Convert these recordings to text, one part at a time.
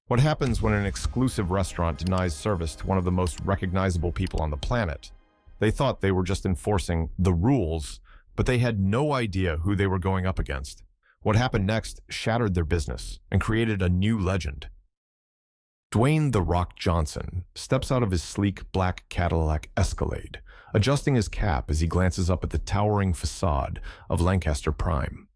What happens when an exclusive restaurant denies service to one of the most recognizable people on the planet? They thought they were just enforcing the rules, but they had no idea who they were going up against. What happened next shattered their business and created a new legend. Dwayne "The Rock" Johnson steps out of his sleek black Cadillac Escalade, adjusting his cap as he glances up at the towering facade of Lancaster Prime.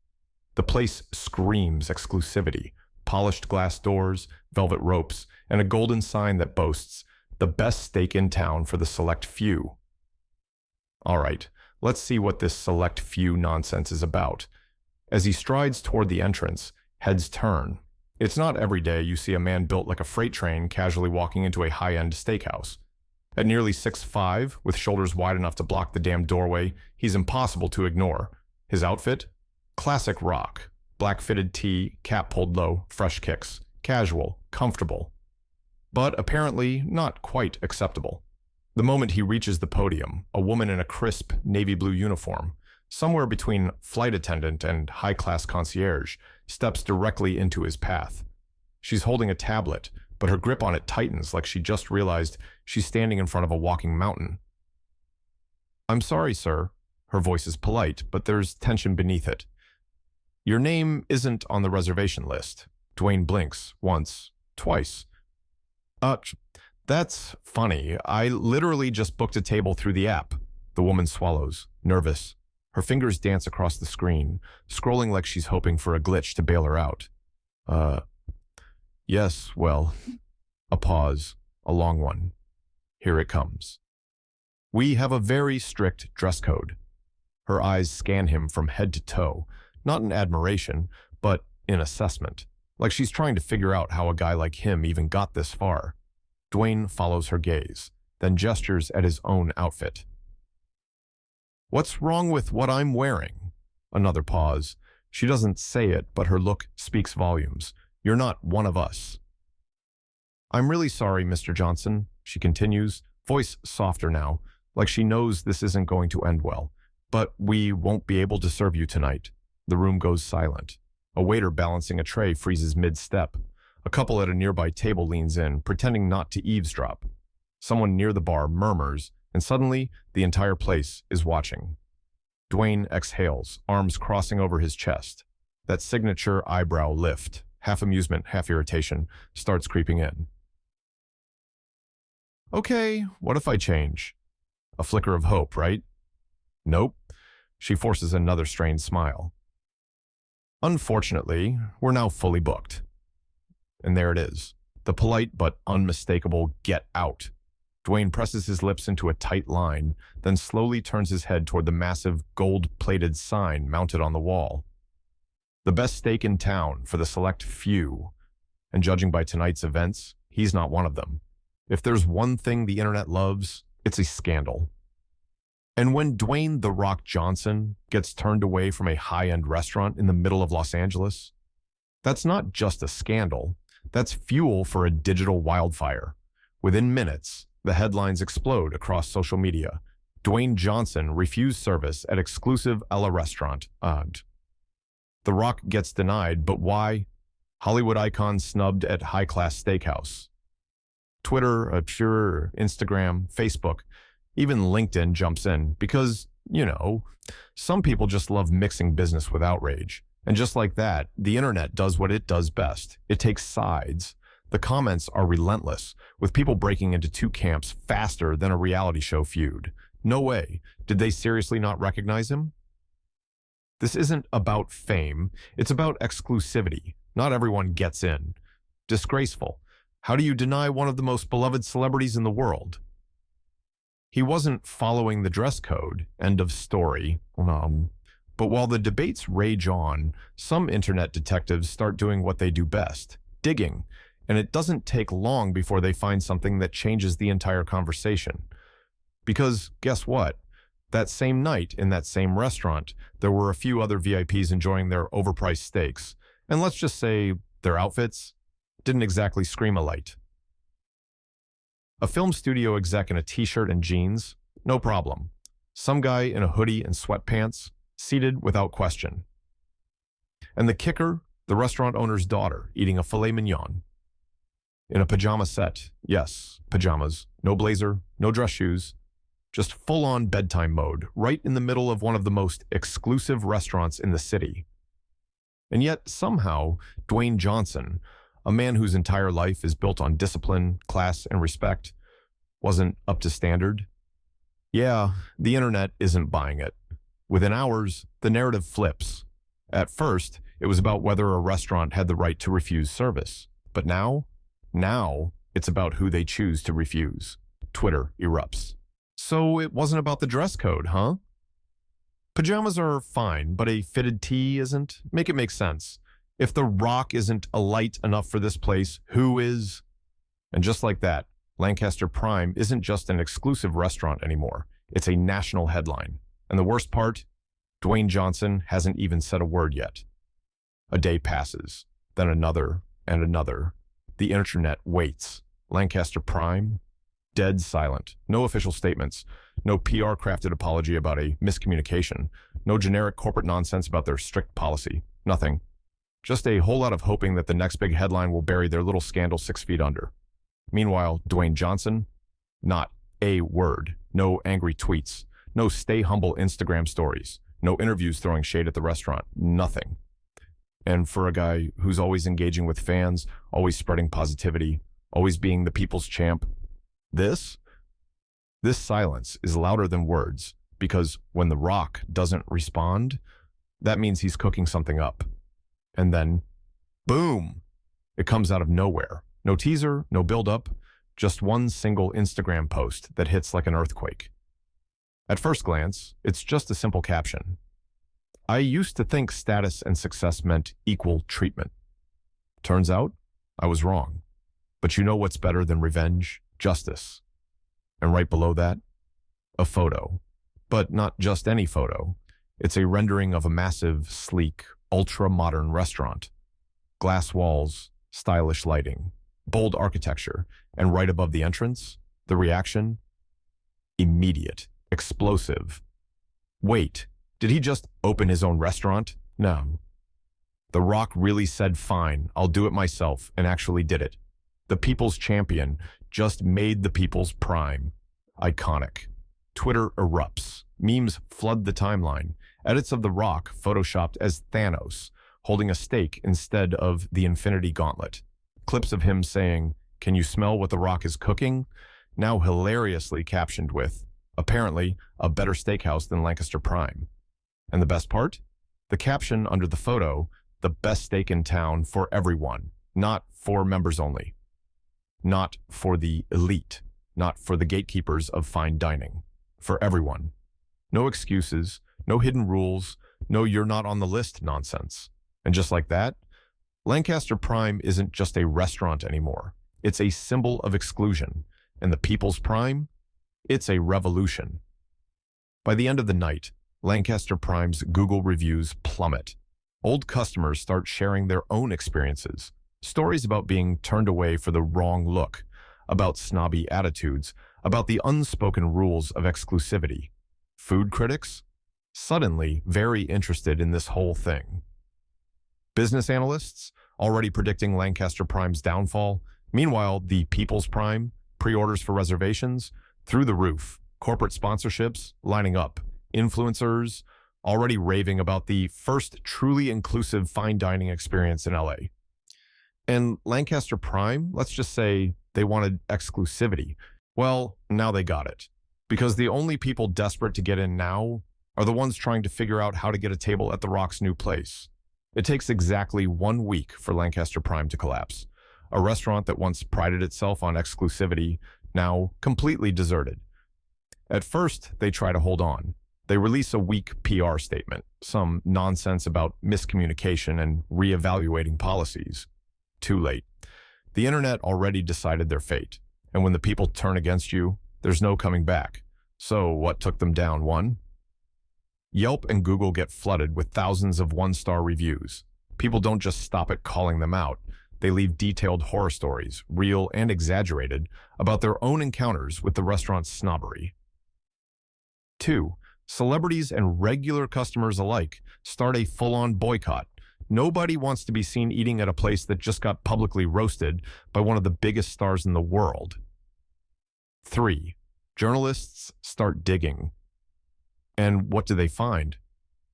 The place screams exclusivity: polished glass doors, velvet ropes, and a golden sign that boasts the best steak in town for the select few. All right, let's see what this select few nonsense is about. As he strides toward the entrance, heads turn. It's not every day you see a man built like a freight train casually walking into a high-end steakhouse. At nearly 6'5", with shoulders wide enough to block the damn doorway, he's impossible to ignore. His outfit? Classic rock. Black fitted tee, cap pulled low, fresh kicks. Casual, comfortable. But apparently not quite acceptable. The moment he reaches the podium, a woman in a crisp navy blue uniform, somewhere between flight attendant and high-class concierge, steps directly into his path. She's holding a tablet, but her grip on it tightens like she just realized she's standing in front of a walking mountain. "I'm sorry, sir." Her voice is polite, but there's tension beneath it. "Your name isn't on the reservation list." Dwayne blinks, once, twice. That's funny. I literally just booked a table through the app." The woman swallows, nervous. Her fingers dance across the screen, scrolling like she's hoping for a glitch to bail her out. Yes, well." A pause, a long one. Here it comes. "We have a very strict dress code." Her eyes scan him from head to toe, not in admiration, but in assessment, like she's trying to figure out how a guy like him even got this far. Dwayne follows her gaze, then gestures at his own outfit. "What's wrong with what I'm wearing?" Another pause. She doesn't say it, but her look speaks volumes. "You're not one of us." "I'm really sorry, Mr. Johnson," she continues, voice softer now, like she knows this isn't going to end well. "But we won't be able to serve you tonight." The room goes silent. A waiter balancing a tray freezes mid-step. A couple at a nearby table leans in, pretending not to eavesdrop. Someone near the bar murmurs, and suddenly the entire place is watching. Dwayne exhales, arms crossing over his chest. That signature eyebrow lift, half amusement, half irritation, starts creeping in. "Okay, what if I change?" A flicker of hope, right? "Nope." She forces another strained smile. "Unfortunately, we're now fully booked." And there it is, the polite but unmistakable "get out." Dwayne presses his lips into a tight line, then slowly turns his head toward the massive gold-plated sign mounted on the wall. The best steak in town for the select few. And judging by tonight's events, he's not one of them. If there's one thing the internet loves, it's a scandal. And when Dwayne "The Rock" Johnson gets turned away from a high-end restaurant in the middle of Los Angeles, that's not just a scandal. That's fuel for a digital wildfire. Within minutes, the headlines explode across social media. Dwayne Johnson refused service at exclusive Ella restaurant. The Rock gets denied, but why? Hollywood icon snubbed at high-class steakhouse. Twitter, Instagram, Facebook, even LinkedIn jumps in because, some people just love mixing business with outrage. And just like that, the internet does what it does best. It takes sides. The comments are relentless, with people breaking into two camps faster than a reality show feud. No way. Did they seriously not recognize him? This isn't about fame. It's about exclusivity. Not everyone gets in. Disgraceful. How do you deny one of the most beloved celebrities in the world? He wasn't following the dress code. End of story. But while the debates rage on, some internet detectives start doing what they do best, digging. And it doesn't take long before they find something that changes the entire conversation. Because guess what? That same night in that same restaurant, there were a few other VIPs enjoying their overpriced steaks. And let's just say their outfits didn't exactly scream a light. A film studio exec in a t-shirt and jeans? No problem. Some guy in a hoodie and sweatpants? Seated without question. And the kicker? The restaurant owner's daughter eating a filet mignon. In a pajama set. Yes, pajamas. No blazer, no dress shoes. Just full-on bedtime mode, right in the middle of one of the most exclusive restaurants in the city. And yet, somehow, Dwayne Johnson, a man whose entire life is built on discipline, class, and respect, wasn't up to standard. Yeah, the internet isn't buying it. Within hours, the narrative flips. At first, it was about whether a restaurant had the right to refuse service. But now it's about who they choose to refuse. Twitter erupts. So it wasn't about the dress code, huh? Pajamas are fine, but a fitted tee isn't? Make it make sense. If The Rock isn't elite enough for this place, who is? And just like that, Lancaster Prime isn't just an exclusive restaurant anymore. It's a national headline. And the worst part? Dwayne Johnson hasn't even said a word yet. A day passes, then another and another. The internet waits. Lancaster Prime? Dead silent. No official statements. No PR-crafted apology about a miscommunication. No generic corporate nonsense about their strict policy. Nothing. Just a whole lot of hoping that the next big headline will bury their little scandal 6 feet under. Meanwhile, Dwayne Johnson? Not a word. No angry tweets. No stay humble Instagram stories. No interviews throwing shade at the restaurant. Nothing. And for a guy who's always engaging with fans, always spreading positivity, always being the people's champ, this silence is louder than words, because when The Rock doesn't respond, that means he's cooking something up. And then, boom, it comes out of nowhere. No teaser, no build-up, just one single Instagram post that hits like an earthquake. At first glance, it's just a simple caption. I used to think status and success meant equal treatment. Turns out, I was wrong. But you know what's better than revenge? Justice. And right below that, a photo. But not just any photo. It's a rendering of a massive, sleek, ultra-modern restaurant. Glass walls, stylish lighting, bold architecture, and right above the entrance, the reaction? Immediate, explosive. Wait, did he just open his own restaurant? No. The Rock really said, fine, I'll do it myself, and actually did it. The people's champion just made the people's prime. Iconic. Twitter erupts. Memes flood the timeline. Edits of The Rock photoshopped as Thanos, holding a steak instead of the Infinity Gauntlet. Clips of him saying, "Can you smell what The Rock is cooking?" Now hilariously captioned with, apparently, a better steakhouse than Lancaster Prime. And the best part? The caption under the photo, the best steak in town for everyone, not for members only. Not for the elite, not for the gatekeepers of fine dining. For everyone. No excuses, no hidden rules, no you're not on the list nonsense. And just like that, Lancaster Prime isn't just a restaurant anymore. It's a symbol of exclusion. And the people's prime? It's a revolution. By the end of the night, Lancaster Prime's Google reviews plummet. Old customers start sharing their own experiences. Stories about being turned away for the wrong look, about snobby attitudes, about the unspoken rules of exclusivity. Food critics? Suddenly very interested in this whole thing. Business analysts? Already predicting Lancaster Prime's downfall. Meanwhile, the People's Prime, pre-orders for reservations, through the roof. Corporate sponsorships lining up. Influencers already raving about the first truly inclusive fine dining experience in LA. And Lancaster Prime, let's just say they wanted exclusivity. Well, now they got it. Because the only people desperate to get in now are the ones trying to figure out how to get a table at The Rock's new place. It takes exactly 1 week for Lancaster Prime to collapse. A restaurant that once prided itself on exclusivity, now completely deserted. At first, they try to hold on. They release a weak PR statement, some nonsense about miscommunication and reevaluating policies. Too late. The internet already decided their fate, and when the people turn against you, there's no coming back. So what took them down? One? Yelp and Google get flooded with thousands of one-star reviews. People don't just stop at calling them out. They leave detailed horror stories, real and exaggerated, about their own encounters with the restaurant's snobbery. 2. Celebrities and regular customers alike start a full-on boycott. Nobody wants to be seen eating at a place that just got publicly roasted by one of the biggest stars in the world. 3. Journalists start digging. And what do they find?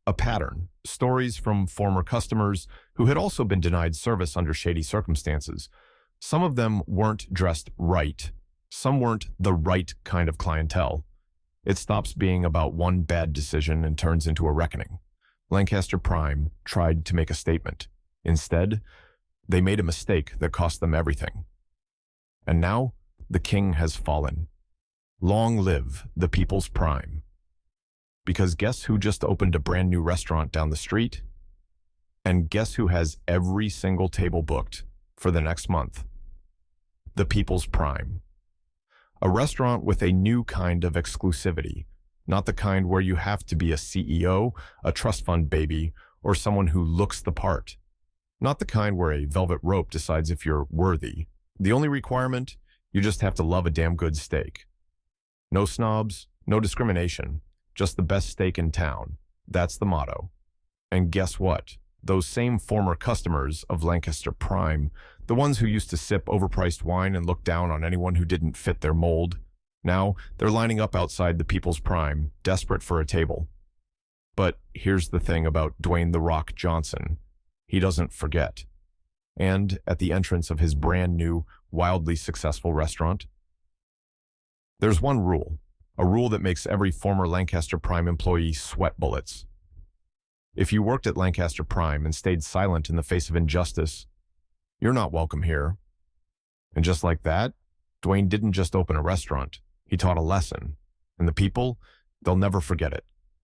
A pattern. Stories from former customers who had also been denied service under shady circumstances. Some of them weren't dressed right. Some weren't the right kind of clientele. It stops being about one bad decision and turns into a reckoning. Lancaster Prime tried to make a statement. Instead, they made a mistake that cost them everything. And now, the king has fallen. Long live the People's Prime. Because guess who just opened a brand new restaurant down the street? And guess who has every single table booked for the next month? The People's Prime. A restaurant with a new kind of exclusivity, not the kind where you have to be a CEO, a trust fund baby, or someone who looks the part. Not the kind where a velvet rope decides if you're worthy. The only requirement, you just have to love a damn good steak. No snobs, no discrimination, just the best steak in town. That's the motto. And guess what? Those same former customers of Lancaster Prime, the ones who used to sip overpriced wine and look down on anyone who didn't fit their mold, now they're lining up outside the People's Prime, desperate for a table. But here's the thing about Dwayne "The Rock" Johnson. He doesn't forget. And at the entrance of his brand new, wildly successful restaurant, there's one rule, a rule that makes every former Lancaster Prime employee sweat bullets. If you worked at Lancaster Prime and stayed silent in the face of injustice, you're not welcome here. And just like that, Dwayne didn't just open a restaurant. He taught a lesson. And the people, they'll never forget it.